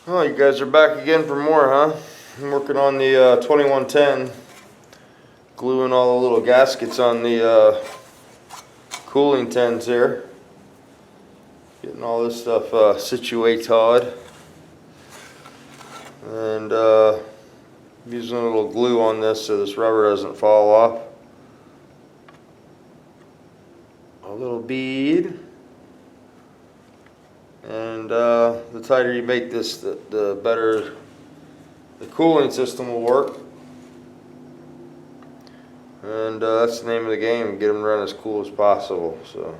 Oh, you guys are back again for more, huh? I'm working on the 2110, gluing all the little gaskets on the cooling tins here. Getting all this stuff situated. And using a little glue on this so this rubber doesn't fall off. A little bead. And the tighter you make this, the better the cooling system will work. And that's the name of the game, get them to run as cool as possible. So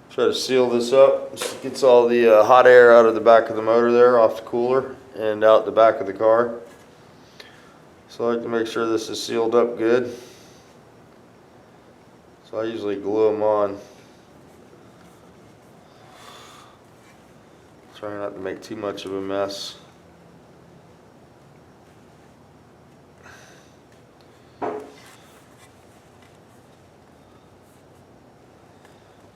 try to seal this up. This gets all the hot air out of the back of the motor there, off the cooler, and out the back of the car. So I like to make sure this is sealed up good. So I usually glue them on. Try not to make too much of a mess.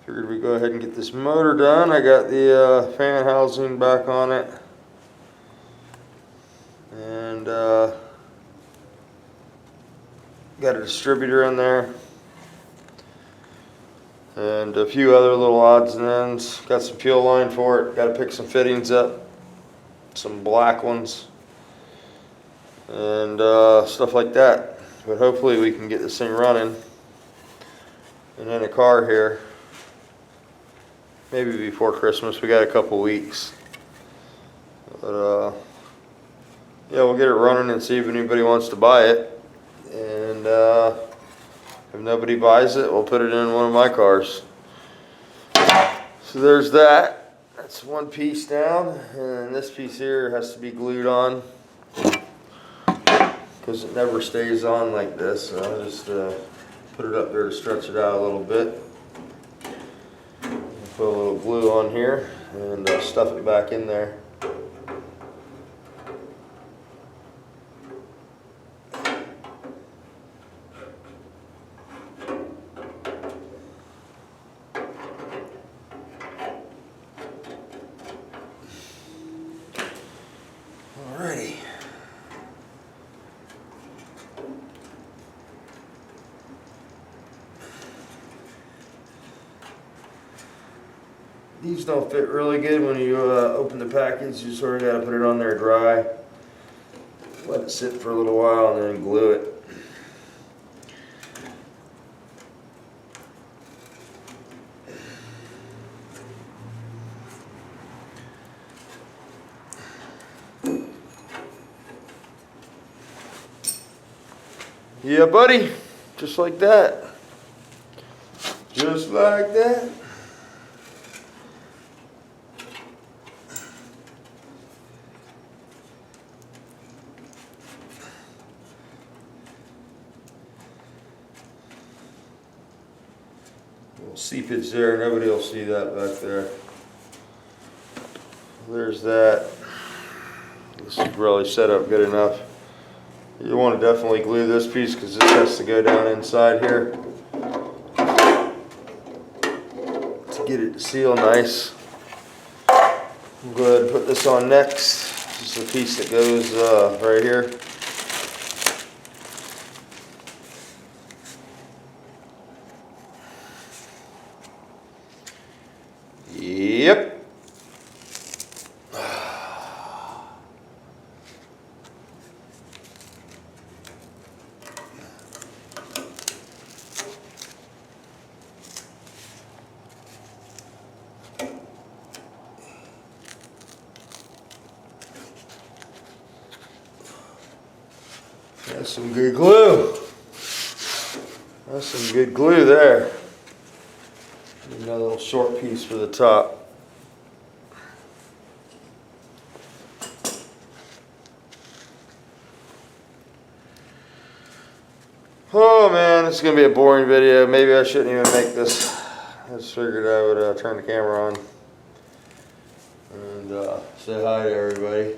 Figured we'd go ahead and get this motor done. I got the fan housing back on it. And got a distributor in there. And a few other little odds and ends. Got some fuel line for it. Got to pick some fittings up. Some black ones. And stuff like that. But hopefully we can get this thing running. And in a car here. Maybe before Christmas. We got a couple weeks. But yeah, we'll get it running and see if anybody wants to buy it. And if nobody buys it, we'll put it in one of my cars. So there's that. That's one piece down. And this piece here has to be glued on. Because it never stays on like this. So I'll just put it up there to stretch it out a little bit. Put a little glue on here and stuff it back in there. Alrighty. These don't fit really good when you open the package. You sort of got to put it on there dry. Let it sit for a little while and then glue it. Yeah, buddy. Just like that. Just like that. Little seepage there, nobody will see that back there. There's that. This is really set up good enough. You want to definitely glue this piece because this has to go down inside here to get it to seal nice. We'll go ahead and put this on next. This is the piece that goes right here. Yep. That's some good glue. That's some good glue there. Another little short piece for the top. Oh man, this is going to be a boring video. Maybe I shouldn't even make this. I just figured I would turn the camera on and say hi to everybody.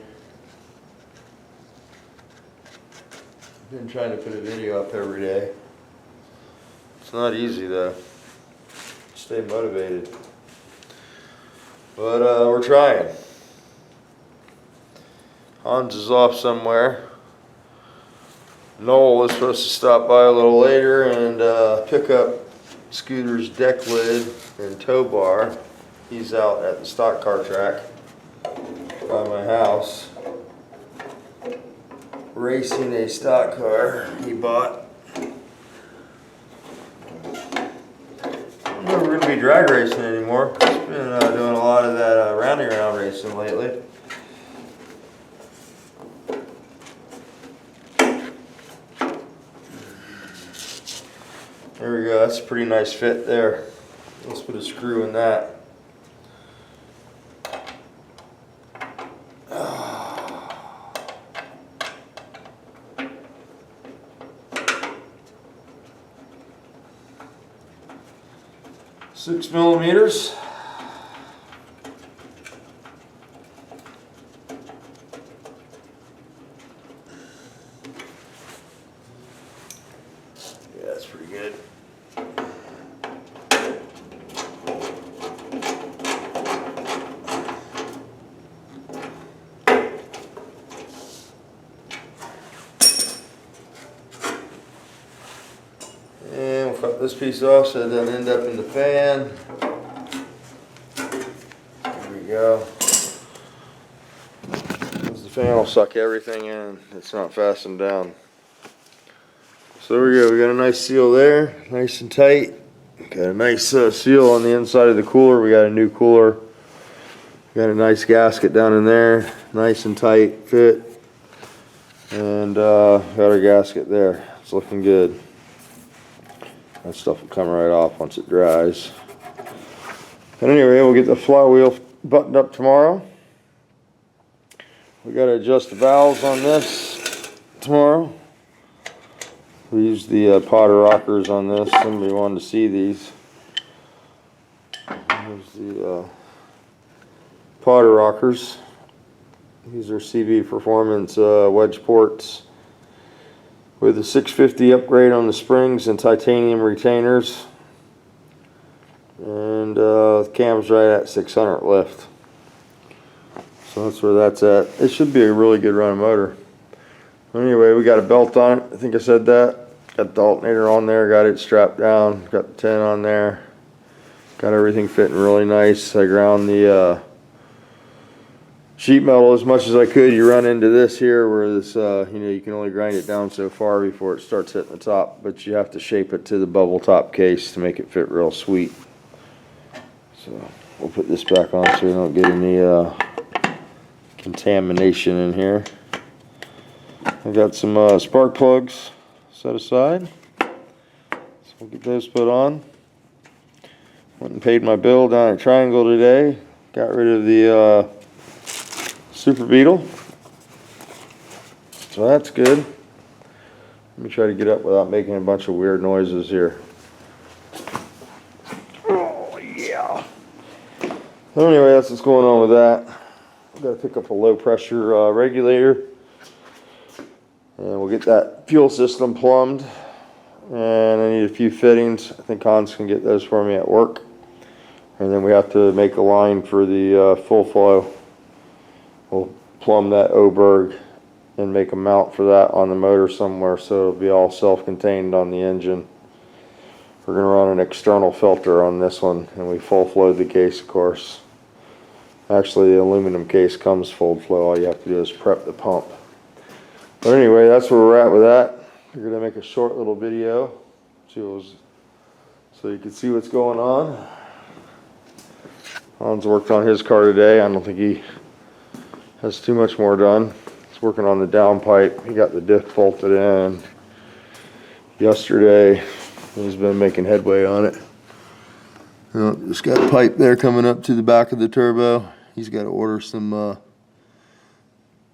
I've been trying to put a video up every day. It's not easy though. Stay motivated. But we're trying. Hans is off somewhere. Noel was supposed to stop by a little later and pick up Scooter's deck lid and tow bar. He's out at the stock car track by my house racing a stock car he bought. I'm never going to be drag racing anymore. He's been doing a lot of that rounding around racing lately. There we go, that's a pretty nice fit there. Let's put a screw in that. Six millimeters. Yeah, that's pretty good. And we'll cut this piece off so it doesn't end up in the fan. There we go. The fan will suck everything in. It's not fastened down. So there we go. We got a nice seal there, nice and tight. Got a nice seal on the inside of the cooler. We got a new cooler. Got a nice gasket down in there, nice and tight fit. And got our gasket there. It's looking good. That stuff will come right off once it dries. But anyway, we'll get the flywheel buttoned up tomorrow. We got to adjust the valves on this tomorrow. We used the Potter rockers on this. Somebody wanted to see these. Here's the Potter rockers. These are CV Performance wedge ports with a 650 upgrade on the springs and titanium retainers. And the cam's right at 600 lift. So that's where that's at. It should be a really good running motor. Anyway, we got a belt on it. I think I said that. Got the alternator on there. Got it strapped down. Got the 10 on there. Got everything fitting really nice. I ground the sheet metal as much as I could. You run into this here where this, you can only grind it down so far before it starts hitting the top, but you have to shape it to the bubble top case to make it fit real sweet. So we'll put this back on so we don't get any contamination in here. I got some spark plugs set aside, so we'll get those put on. Went and paid my bill down at Triangle today. Got rid of the Super Beetle, so that's good. Let me try to get up without making a bunch of weird noises here. Oh yeah. Anyway, that's what's going on with that. I've got to pick up a low pressure regulator, and we'll get that fuel system plumbed. And I need a few fittings. I think Hans can get those for me at work. And then we have to make a line for the full flow. We'll plumb that Oberg and make a mount for that on the motor somewhere so it'll be all self-contained on the engine. We're going to run an external filter on this one, and we full flow the case, of course. Actually, the aluminum case comes full flow. All you have to do is prep the pump. But anyway, that's where we're at with that. We're going to make a short little video so you can see what's going on. Hans worked on his car today. I don't think he has too much more done. He's working on the downpipe. He got the diff bolted in yesterday. He's been making headway on it. Just got a pipe there coming up to the back of the turbo. He's got to order some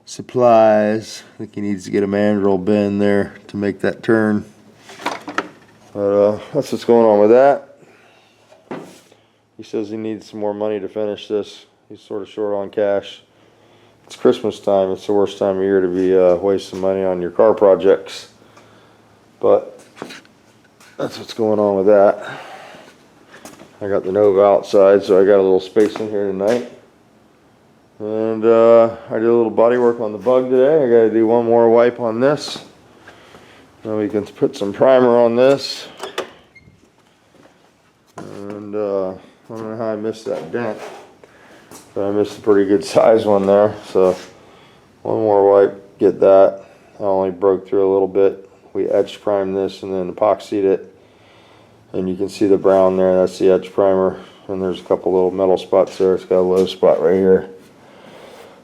supplies. I think he needs to get a mandrel bend there to make that turn. But that's what's going on with that. He says he needs some more money to finish this. He's sort of short on cash. It's Christmas time. It's the worst time of year to be wasting money on your car projects. But that's what's going on with that. I got the Nova outside, so I got a little space in here tonight. And And I did a little body work on the bug today. I got to do one more wipe on this. Then we can put some primer on this. And I don't know how I missed that dent, but I missed a pretty good size one there. So one more wipe, get that. I only broke through a little bit. We etch primed this and then epoxied it. And you can see the brown there, that's the etch primer. And there's a couple little metal spots there. It's got a low spot right here.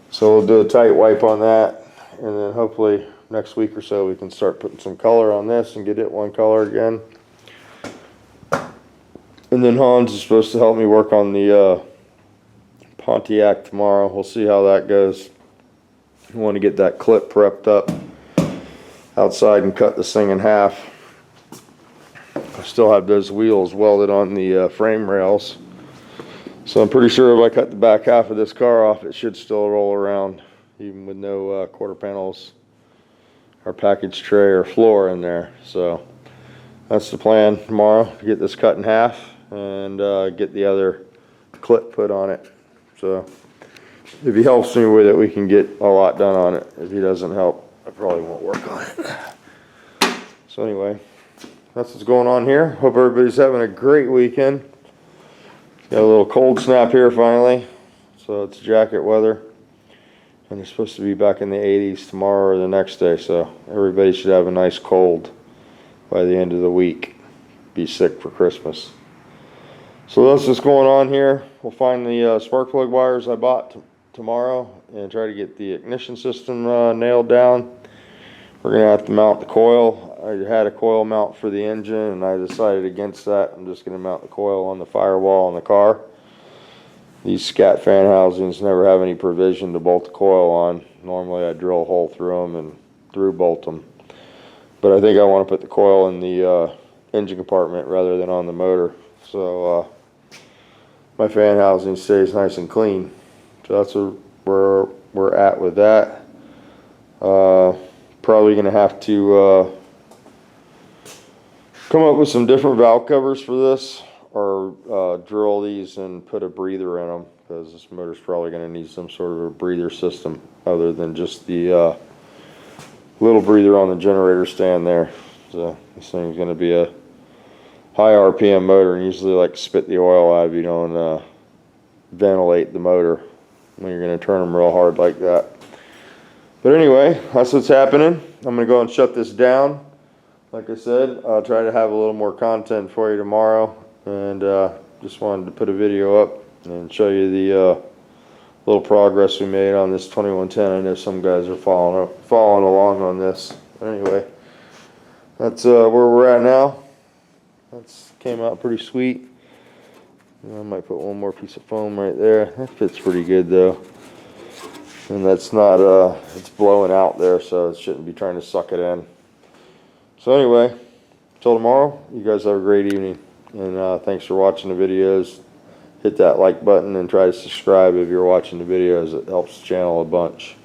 So we'll do a tight wipe on that. And then hopefully next week or so we can start putting some color on this and get it one color again. And then Hans is supposed to help me work on the Pontiac tomorrow. We'll see how that goes. I want to get that clip prepped up outside and cut this thing in half. I still have those wheels welded on the frame rails. So I'm pretty sure if I cut the back half of this car off, it should still roll around, even with no quarter panels or package tray or floor in there. So that's the plan tomorrow, to get this cut in half and get the other clip put on it. So if he helps me with it, we can get a lot done on it. If he doesn't help, I probably won't work on it. So anyway, that's what's going on here. Hope everybody's having a great weekend. Got a little cold snap here finally, so it's jacket weather. And it's supposed to be back in the 80s tomorrow or the next day, so everybody should have a nice cold by the end of the week. Be sick for Christmas. So that's what's going on here. We'll find the spark plug wires I bought tomorrow and try to get the ignition system nailed down. We're going to have to mount the coil. I had a coil mount for the engine and I decided against that. I'm just going to mount the coil on the firewall on the car. These scat fan housings never have any provision to bolt the coil on. Normally I drill a hole through them and through bolt them. But I think I want to put the coil in the engine compartment rather than on the motor. So my fan housing stays nice and clean. So that's where we're at with that. Probably going to have to come up with some different valve covers for this, or drill these and put a breather in them, because this motor's probably going to need some sort of a breather system other than just the little breather on the generator stand there. So this thing's going to be a high RPM motor, and usually like spit the oil out if you don't ventilate the motor when you're going to turn them real hard like that. But anyway, that's what's happening. I'm going to go and shut this down. Like I said, I'll try to have a little more content for you tomorrow. And just wanted to put a video up and show you the little progress we made on this 2110. I know some guys are following along on this. But anyway, that's where we're at now. That's came out pretty sweet. I might put one more piece of foam right there. That fits pretty good though. And that's not, it's blowing out there, so it shouldn't be trying to suck it in. So anyway, till tomorrow, you guys have a great evening. And thanks for watching the videos. Hit that like button and try to subscribe if you're watching the videos. It helps the channel a bunch.